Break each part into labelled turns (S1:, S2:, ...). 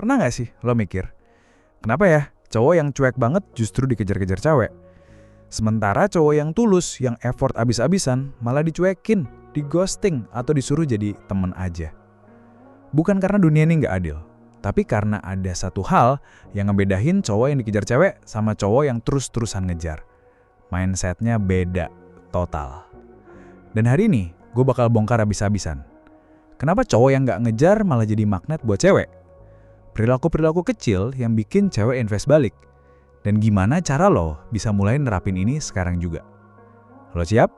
S1: Pernah nggak sih lo mikir, kenapa ya cowok yang cuek banget justru dikejar-kejar cewek? Sementara cowok yang tulus, yang effort abis-abisan, malah dicuekin, di-ghosting, atau disuruh jadi temen aja. Bukan karena dunia ini nggak adil, tapi karena ada satu hal yang ngebedain cowok yang dikejar cewek sama cowok yang terus-terusan ngejar. Mindsetnya beda, total. Dan hari ini, gue bakal bongkar abis-abisan. Kenapa cowok yang nggak ngejar malah jadi magnet buat cewek? Perilaku-perilaku kecil yang bikin cewek invest balik. Dan gimana cara lo bisa mulai nerapin ini sekarang juga? Lo siap?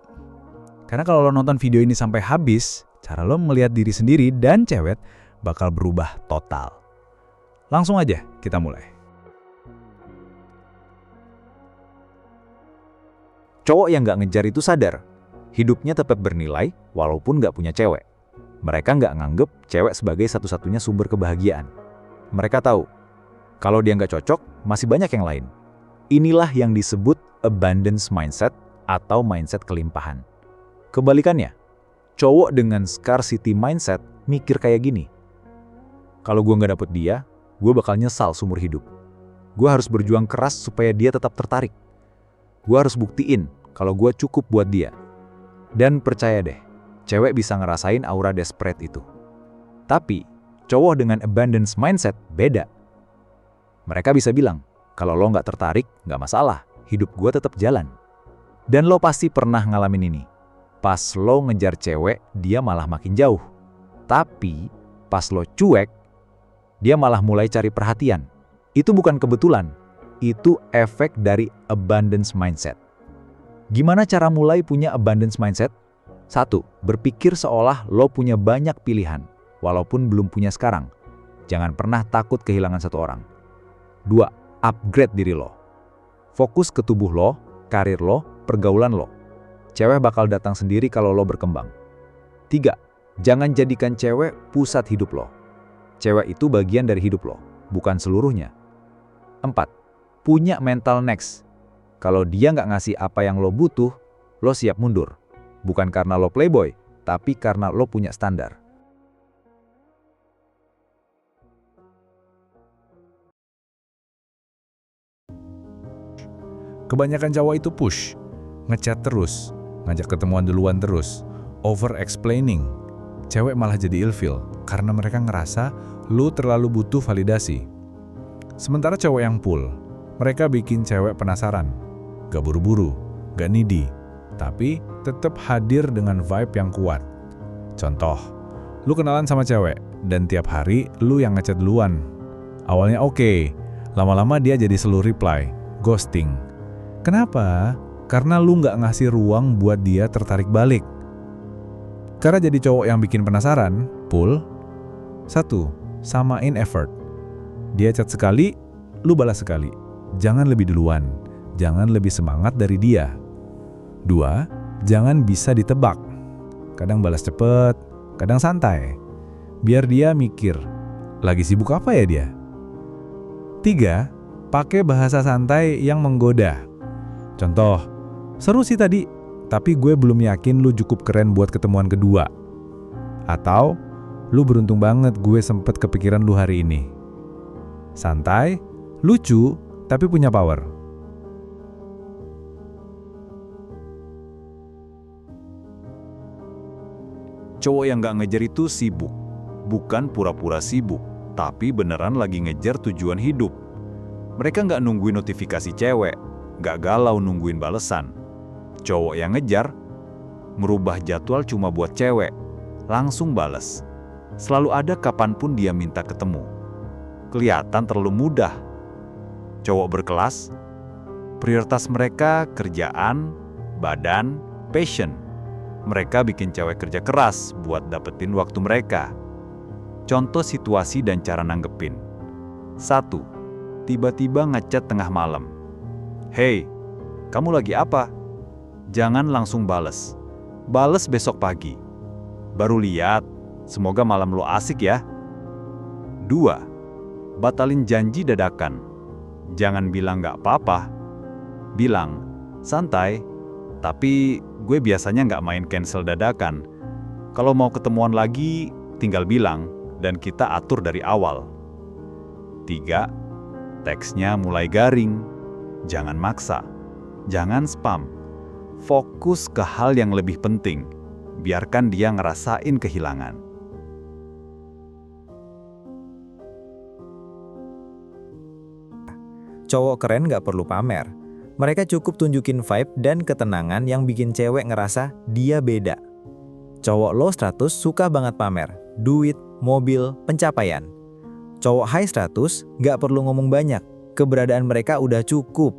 S1: Karena kalau lo nonton video ini sampai habis, cara lo melihat diri sendiri dan cewek bakal berubah total. Langsung aja kita mulai.
S2: Cowok yang nggak ngejar itu sadar, hidupnya tetap bernilai walaupun nggak punya cewek. Mereka nggak nganggep cewek sebagai satu-satunya sumber kebahagiaan. Mereka tahu, kalau dia nggak cocok, masih banyak yang lain. Inilah yang disebut abundance mindset atau mindset kelimpahan. Kebalikannya, cowok dengan scarcity mindset mikir kayak gini. Kalau gue nggak dapet dia, gue bakal nyesal seumur hidup. Gue harus berjuang keras supaya dia tetap tertarik. Gue harus buktiin kalau gue cukup buat dia. Dan percaya deh, cewek bisa ngerasain aura desperate itu. Tapi, cowok dengan abundance mindset beda. Mereka bisa bilang, kalau lo nggak tertarik, nggak masalah, hidup gue tetap jalan. Dan lo pasti pernah ngalamin ini. Pas lo ngejar cewek, dia malah makin jauh. Tapi, pas lo cuek, dia malah mulai cari perhatian. Itu bukan kebetulan, itu efek dari abundance mindset. Gimana cara mulai punya abundance mindset? 1. Berpikir seolah lo punya banyak pilihan, walaupun belum punya sekarang. Jangan pernah takut kehilangan satu orang. 2. Upgrade diri lo. Fokus ke tubuh lo, karir lo, pergaulan lo. Cewek bakal datang sendiri kalau lo berkembang. 3. Jangan jadikan cewek pusat hidup lo. Cewek itu bagian dari hidup lo, bukan seluruhnya. 4. Punya mental next. Kalau dia nggak ngasih apa yang lo butuh, lo siap mundur. Bukan karena lo playboy, tapi karena lo punya standar.
S1: Kebanyakan cowok itu push, ngechat terus, ngajak ketemuan duluan terus, over-explaining. Cewek malah jadi ilfeel karena mereka ngerasa lu terlalu butuh validasi. Sementara cowok yang pull, mereka bikin cewek penasaran. Gak buru-buru, gak needy, tapi tetap hadir dengan vibe yang kuat. Contoh, lu kenalan sama cewek, dan tiap hari lu yang ngechat duluan. Awalnya oke, lama-lama dia jadi slow reply, ghosting. Kenapa? Karena lu nggak ngasih ruang buat dia tertarik balik. Karena jadi cowok yang bikin penasaran, pull. 1. Samain effort. Dia chat sekali, lu balas sekali. Jangan lebih duluan. Jangan lebih semangat dari dia. 2. Jangan bisa ditebak. Kadang balas cepet, kadang santai. Biar dia mikir, lagi sibuk apa ya dia? 3. Pakai bahasa santai yang menggoda. Contoh, seru sih tadi, tapi gue belum yakin lu cukup keren buat ketemuan kedua. Atau, lu beruntung banget gue sempet kepikiran lu hari ini. Santai, lucu, tapi punya power.
S2: Cowok yang nggak ngejar itu sibuk. Bukan pura-pura sibuk, tapi beneran lagi ngejar tujuan hidup. Mereka nggak nungguin notifikasi cewek, nggak galau nungguin balesan. Cowok yang ngejar, merubah jadwal cuma buat cewek, langsung bales. Selalu ada kapanpun dia minta ketemu. Kelihatan terlalu mudah. Cowok berkelas, prioritas mereka kerjaan, badan, passion. Mereka bikin cewek kerja keras buat dapetin waktu mereka. Contoh situasi dan cara nanggepin. 1. Tiba-tiba ngechat tengah malam. Hey, kamu lagi apa? Jangan langsung bales. Bales besok pagi. Baru lihat, semoga malam lo asik ya. 2. Batalin janji dadakan. Jangan bilang nggak apa-apa. Bilang, santai, tapi gue biasanya nggak main cancel dadakan. Kalau mau ketemuan lagi, tinggal bilang, dan kita atur dari awal. 3. Teksnya mulai garing. Jangan maksa. Jangan spam. Fokus ke hal yang lebih penting. Biarkan dia ngerasain kehilangan.
S3: Cowok keren nggak perlu pamer. Mereka cukup tunjukin vibe dan ketenangan yang bikin cewek ngerasa dia beda. Cowok low status suka banget pamer. Duit, mobil, pencapaian. Cowok high status nggak perlu ngomong banyak. Keberadaan mereka udah cukup.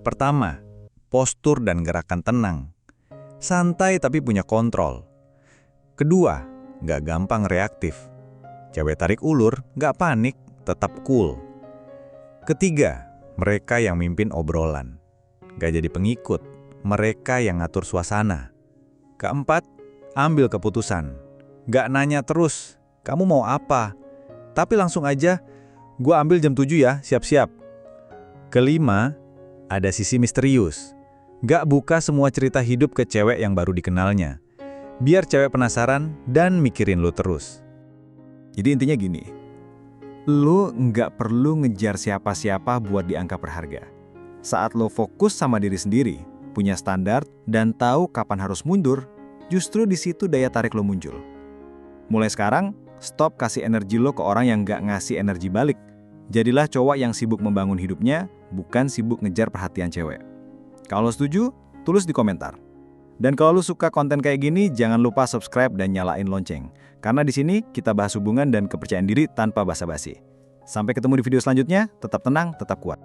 S2: Pertama, postur dan gerakan tenang. Santai tapi punya kontrol. Kedua, nggak gampang reaktif. Cewek tarik ulur, nggak panik, tetap cool. Ketiga, mereka yang mimpin obrolan. Nggak jadi pengikut, mereka yang ngatur suasana. Keempat, ambil keputusan. Nggak nanya terus, kamu mau apa? Tapi langsung aja, gua ambil jam 7 ya, siap-siap. Kelima, ada sisi misterius. Nggak buka semua cerita hidup ke cewek yang baru dikenalnya. Biar cewek penasaran dan mikirin lu terus.
S3: Jadi intinya gini, lu nggak perlu ngejar siapa-siapa buat dianggap berharga. Saat lo fokus sama diri sendiri, punya standar, dan tahu kapan harus mundur, justru di situ daya tarik lo muncul. Mulai sekarang, stop kasih energi lo ke orang yang nggak ngasih energi balik. Jadilah cowok yang sibuk membangun hidupnya, bukan sibuk ngejar perhatian cewek. Kalau setuju, tulis di komentar. Dan kalau lu suka konten kayak gini, jangan lupa subscribe dan nyalain lonceng. Karena di sini kita bahas hubungan dan kepercayaan diri tanpa basa-basi. Sampai ketemu di video selanjutnya, tetap tenang, tetap kuat.